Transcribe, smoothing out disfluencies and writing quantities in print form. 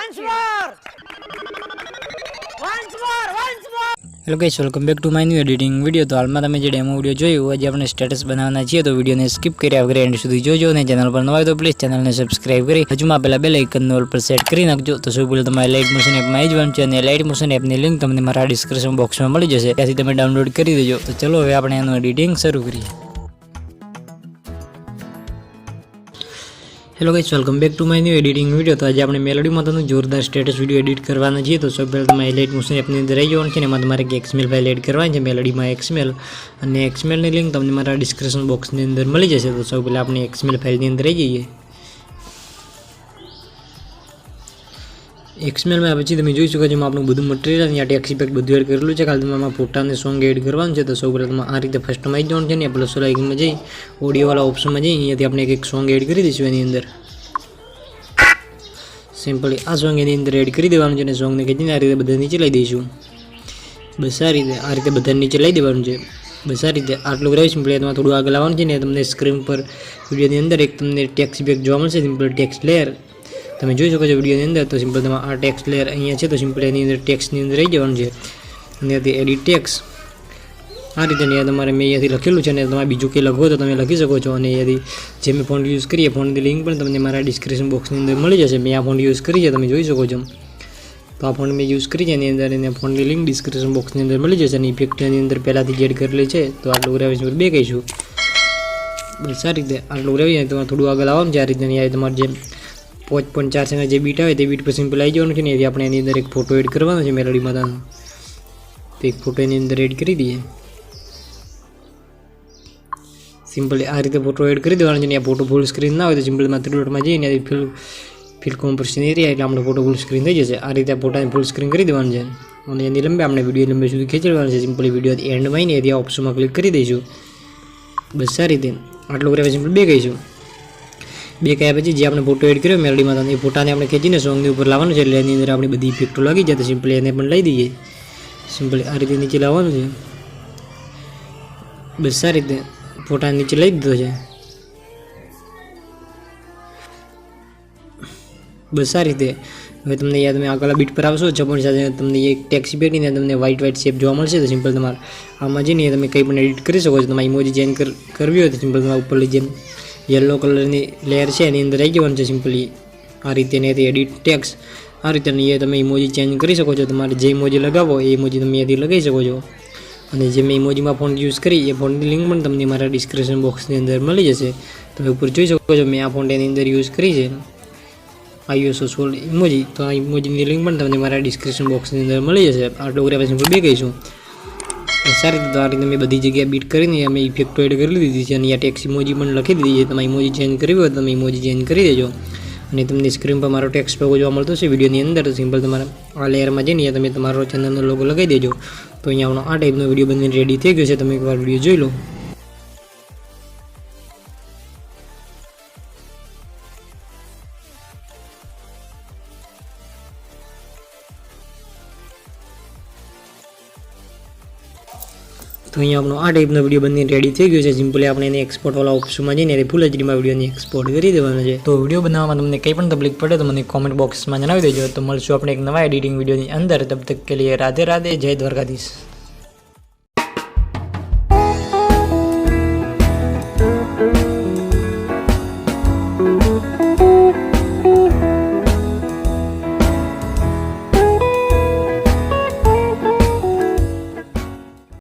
Hello guys, welcome back to my new editing video. તો હાલમાં તમે જે ડેમો વિડીયો જોયું, આજે આપણે સ્ટેટસ બનાવવાના છીએ, તો વિડીયોને સ્કીપ કર્યા વગર એન્ડ સુધી જોજો. અને ચેનલ પર નવા હોય તો પ્લીઝ ચેનલને સબસ્ક્રાઇબ કરી હજુમાં પહેલાં બેલ આઇકનને ઓલ પર સેટ કરી નાખજો. તો શું બોલે તમારે લાઇટ મોશન એપમાં આવી જવાનું છે, અને લાઇટ મોશન એપની લિંક તમને મારા ડિસ્ક્રિપ્શન બોક્સમાં મળી જશે, ત્યાંથી તમે ડાઉનલોડ કરી દેજો. તો ચલો હવે આપણે એનું એડિટિંગ શરૂ કરીએ. Hello guys, welcome back to my new editing video. તો આજે આપણે મેલોડીમાં તમને જોરદાર સ્ટેટસ વિડીયો એડિટ કરવાના છીએ. તો સૌથી પહેલાં તમારે લાઇટ મોશન એપની અંદર આવી જવાનું છે, અને એમાં તમારે એક XML ફાઇલ એડ કરવાની છે, મેલોડીમાં XML, અને XMLની લિંક તમને મારા ડિસ્ક્રિપ્શન બોક્સની અંદર મળી જશે. તો સૌથી પહેલાં આપણે XML ફાઇલની અંદર આવી જઈએ. XMLમાં પછી તમે જોઈ શકો છો આપણું બધું મટીરિયલ અહીંયા ટેક્સ ઇફેક્ટ બધું એડ કરેલું છે. ખાલી તમારે ફોટા અને સોંગ એડ કરવાનું છે. તો સૌ પહેલાં તમે આ રીતે ફર્સ્ટમાં આવી જવાનું છે, ને પ્લસ આઇકનમાં જઈ ઓડિયોવાળા ઓપ્શનમાં જઈ અહીંયાથી આપણે એક સોંગ એડ કરી દઈશું. એની અંદર સિમ્પલી આ સોંગ એની અંદર એડ કરી દેવાનું છે, અને સોંગને ખેંચીને આ રીતે બધા નીચે લઈ દઈશું. બસ આ રીતે બધા નીચે લઈ દેવાનું છે. બસ આ રીતે આટલું કરાવી સિમ્પલી તમારે થોડું આગળ આવવાનું છે, ને તમને સ્ક્રીન પર વિડીયોની અંદર એક તમને ટેક્સ ઇફેક્ટ જોવા મળશે, સિમ્પલ ટેક્સ લેયર તમે જોઈ શકો છો વિડીયોની અંદર. તો સિમ્પલ તમારે આ ટેક્સ લેયર અહીંયા છે, તો સિમ્પલ એની અંદર ટેક્સની અંદર રહી જવાનું છે, અને ત્યાંથી એડિટ ટેક્સ આ રીતે તમારે મેં અહીંયાથી લખેલું છે, અને તમારે બીજું કંઈ લખવો તો તમે લખી શકો છો. અને અહીંયાથી જે મેં ફોન્ટ યુઝ કરીએ ફોન્ટની લિંક પણ તમને મારા ડિસ્ક્રિપ્શન બોક્સની અંદર મળી જશે. મેં આ ફોન્ટ યુઝ કરી છે, તમે જોઈ શકો છો. તો આ ફોન્ટ મેં યુઝ કરી છે, એની અંદર એને ફોન્ટની લિંક ડિસ્ક્રિપ્શન બોક્સની અંદર મળી જશે. અને ઇફેક્ટની અંદર પહેલાંથી જ એડ કરેલી છે. તો આટલું ગ્રાવી બે કહીશું. બસ આ રીતે આટલું ગ્રાવી તમારે થોડું આગળ આવવાનું છે. આ રીતે અહીંયા તમારે જે 5.4 સેકન્ડ જે બીટ આવે તે બીટ પર સિમ્પલ આવી જવાનું છે, ને એથી આપણે એની અંદર એક ફોટો એડ કરવાનો છે મેલોડીમાં. તો એક ફોટો એની અંદર એડ કરી દઈએ. સિમ્પલી આ રીતે ફોટો એડ કરી દેવાનો છે, ને આ ફોટો ફૂલ સ્ક્રીન ના હોય તો સિમ્પલમાં 3 ડોટમાં જઈને ફિલ કોમ્પ્રેશન એરિયા એટલે આપણો ફોટો ફૂલ સ્ક્રીન થઈ જશે. આ રીતે ફોટાને ફૂલ સ્ક્રીન કરી દેવાનું છે, અને એની લંબે આપણે વિડીયો લંબે સુધી ખેંચવાનું છે. સિમ્પલી વિડીયો એન્ડમાં આવીને એથી આ ઓપ્શનમાં ક્લિક કરી દઈશું. બસ આ રીતે આટલું કર્યા સિમ્પલ બે કહીશું. બે કયા પછી જે આપણે ફોટો એડ કર્યો મેલોડીમાં, એ ફોટાને આપણે ખેંચીને સોંગની ઉપર લાવવાનું છે, એટલે એની અંદર આપણી બધી ઇફેક્ટો લાગી જાય. તો સિમ્પલી એને પણ લઈ દઈએ. સિમ્પલી આ રીતે નીચે લાવવાનું છે. બસ આ રીતે ફોટા નીચે લઈ દીધો છે. બસ આ રીતે હવે તમને યાદ તમે આગળ બીટ પર આવશો 56 સાથે તમને એક ટેક્સ ઇફેક્ટની તમને વ્હાઇટ શેપ જોવા મળશે. તો સિમ્પલ તમારે આમાં જઈને તમે કંઈ પણ એડિટ કરી શકો છો. તમારે ઇમોજી ચેન્જ કરવી હોય તો સિમ્પલ તમારે ઉપરની જેમ યલો કલરની લેયર છે એની અંદર આવી જવાનું છે. સિમ્પલી આ રીતે એનાથી એડિટ ટેક્સ આ રીતે તમે ઇમોજી ચેન્જ કરી શકો છો. તમારે જે ઇમોજી લગાવો એ ઇમોજી તમે અહીંયાથી લગાવી શકો છો. અને જે મેં ઇમોજીમાં ફોન્ટ યુઝ કરી એ ફોન્ટની લિંક પણ તમને મારા ડિસ્ક્રિપ્શન બોક્સની અંદર મળી જશે. તમે ઉપર જોઈ શકો છો મેં આ ફોન્ટ એની અંદર યુઝ કરી છે iOS સોલ ઇમોજી. તો આ ઇમોજીની લિંક પણ તમને મારા ડિસ્ક્રિપ્શન બોક્સની અંદર મળી જશે. આટલું કર્યા પછી બે કહીશું. સારી રીતે આ રીતે મેં બધી જગ્યાએ બીટ કરીને અમે ઇફેક્ટો એડ કરી દીધી છે, અને આ ટેક્સ ઇમોજી પણ લખી દીધી છે. તમે ઇમોજી ચેન્જ કરવી હોય તો તમે ઇમોજી ચેન્જ કરી દેજો. અને તમને સ્ક્રીન પર મારો ટેક્સ્ટ લોગો જોવા મળતો છે વિડીયોની અંદર. તો સિમ્પલ તમારા આ લેયરમાં જઈને તમે તમારો ચેનલનો લોગો લગાવી દેજો. તો અહીંયા આપણો આ ટાઈપનો વિડીયો બનીને રેડી થઈ ગયો છે. તમે એકવાર વિડીયો જોઈ લો. તો અહીંયા આપણો આ ટાઈપનો વિડીયો બનીને રેડી થઈ ગયો છે. સિમ્પલી આપણે એને એક્સપોર્ટવાળા ઓપ્શનમાં જઈને ફૂલ એચડીમાં વિડીયોને એક્સપોર્ટ કરી દેવાનો છે. તો વિડીયો બનાવવામાં તમને કંઈ પણ તકલીફ પડે તો મને કોમેન્ટ બોક્સમાં જણાવી દેજો. તો મળશું આપણે એક નવા એડિટિંગ વિડીયોની અંદર. તબ તક કે લીએ રાધે રાધે, જય દ્વારકાધીશ.